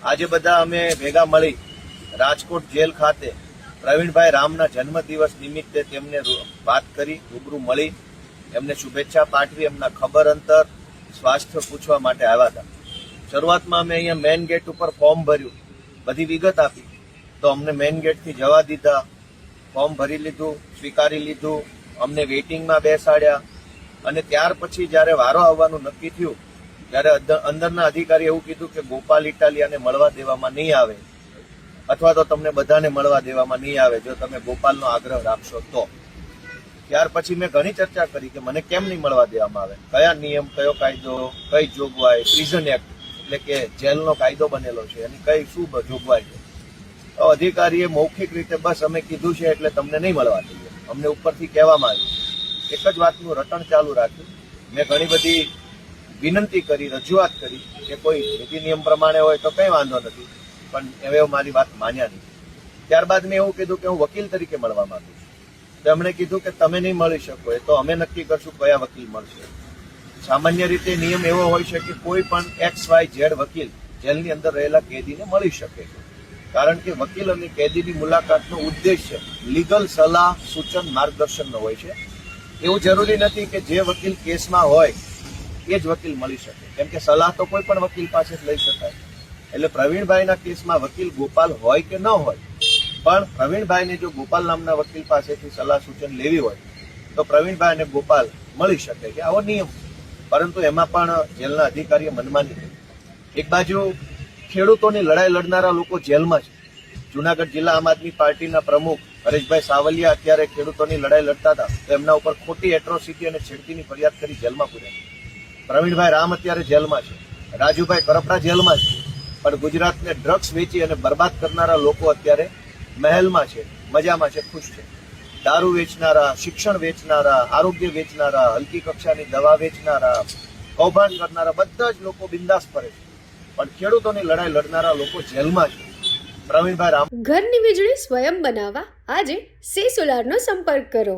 આજે બધા અમે ભેગા મળી રાજકોટ જેલ ખાતે પ્રવીણભાઈ રામના જન્મદિવસ નિમિત્તે તેમને વાત કરી, રૂબરૂ મળી, એમને શુભેચ્છા પાઠવી, એમના ખબર અંતર, સ્વાસ્થ્ય પૂછવા માટે આવ્યા હતા. શરૂઆતમાં અમે અહીંયા મેઇન ગેટ ઉપર ફોર્મ ભર્યું, બધી વિગત આપી, તો અમને મેઇન ગેટથી જવા દીધા, ફોર્મ ભરી લીધું, સ્વીકારી લીધું, અમને વેઇટિંગમાં બેસાડ્યા. અને ત્યાર પછી જ્યારે વારો આવવાનું નક્કી થયું ત્યારે અંદરના અધિકારી એવું કીધું કે ગોપાલ ઇટાલિયાને મળવા દેવામાં નહીં આવે, અથવા તો તમને બધાને મળવા દેવામાં નહીં આવે જો તમે ગોપાલનો આગ્રહ રાખશો તો. ત્યાર પછી મેં ઘણી ચર્ચા કરી કે મને કેમ નહીં મળવા દેવામાં આવે, કયા નિયમ, કયો કાયદો, કઈ જોગવાઈ, પ્રિઝન એક્ટ એટલે કે જેલનો કાયદો બનેલો છે, એની કઈ શું જોગવાઈ છે. તો અધિકારીએ મૌખિક રીતે બસ અમે કીધું છે એટલે તમને નહીં મળવા દઈએ, અમને ઉપરથી કહેવામાં આવ્યું. એક જ વાતનું રટણ ચાલુ રાખ્યું. મેં ઘણી બધી વિનંતી કરી, રજૂઆત કરી કે કોઈ નીતિ નિયમ પ્રમાણે હોય તો કંઈ વાંધો નથી, પણ હવે મારી વાત માન્યા નહીં. ત્યારબાદ મેં એવું કીધું કે હું વકીલ તરીકે મળવા માંગુ છું. તો એમણે કીધું કે તમે નહીં મળી શકો, એ તો અમે નક્કી કરશું કયા વકીલ મળશે. સામાન્ય રીતે નિયમ એવો હોય છે કે કોઈ પણ XYZ વકીલ જેલની અંદર રહેલા કેદીને મળી શકે છે, કારણ કે વકીલ અને કેદીની મુલાકાતનો ઉદ્દેશ્ય લીગલ સલાહ, સૂચન, માર્ગદર્શનનો હોય છે. એવું જરૂરી નથી કે જે વકીલ કેસમાં હોય એ જ વકીલ મળી શકે, કેમ કે સલાહ તો કોઈ પણ વકીલ પાસે જ લઈ શકાય. એટલે પ્રવીણભાઈના કેસમાં વકીલ ગોપાલ હોય કે ન હોય, પણ પ્રવીણભાઈને જો ગોપાલ નામના વકીલ પાસેથી સલાહ સૂચન લેવી હોય તો પ્રવીણભાઈ અને ગોપાલ મળી શકે છે, આવો નિયમ. પરંતુ એમાં પણ જેલના અધિકારીએ મનમાની કરી. એક બાજુ ખેડૂતોની લડાઈ લડનારા લોકો જેલમાં છે. જુનાગઢ જિલ્લા આમ આદમી પાર્ટીના પ્રમુખ હરેશભાઈ સાવલિયા અત્યારે ખેડૂતોની લડાઈ લડતા હતા તો એમના ઉપર ખોટી એટ્રોસિટી અને છેડતીની ફરિયાદ કરી જેલમાં પૂર્યા. પ્રવીણભાઈ રામ અત્યારે જેલમાં છે, રાજુભાઈ કરપડા જેલમાં છે, પણ ગુજરાતને ડ્રગ્સ વેચી અને બરબાદ કરનારા લોકો અત્યારે મહેલમાં છે, મજામાં છે, ખુશ છે. દારૂ વેચનારા, શિક્ષણ વેચનારા, આરોગ્ય વેચનારા, હલકી કક્ષાની દવા વેચનારા, કૌભાંડ કરનારા બધા જ લોકો બિંદાસ ફરે છે, પણ ખેડૂતોની લડાઈ લડનારા લોકો જેલમાં છે. પ્રવીણભાઈ રામ. ઘરની વીજળી સ્વયં બનાવવા આજે સે સોલારનો સંપર્ક કરો.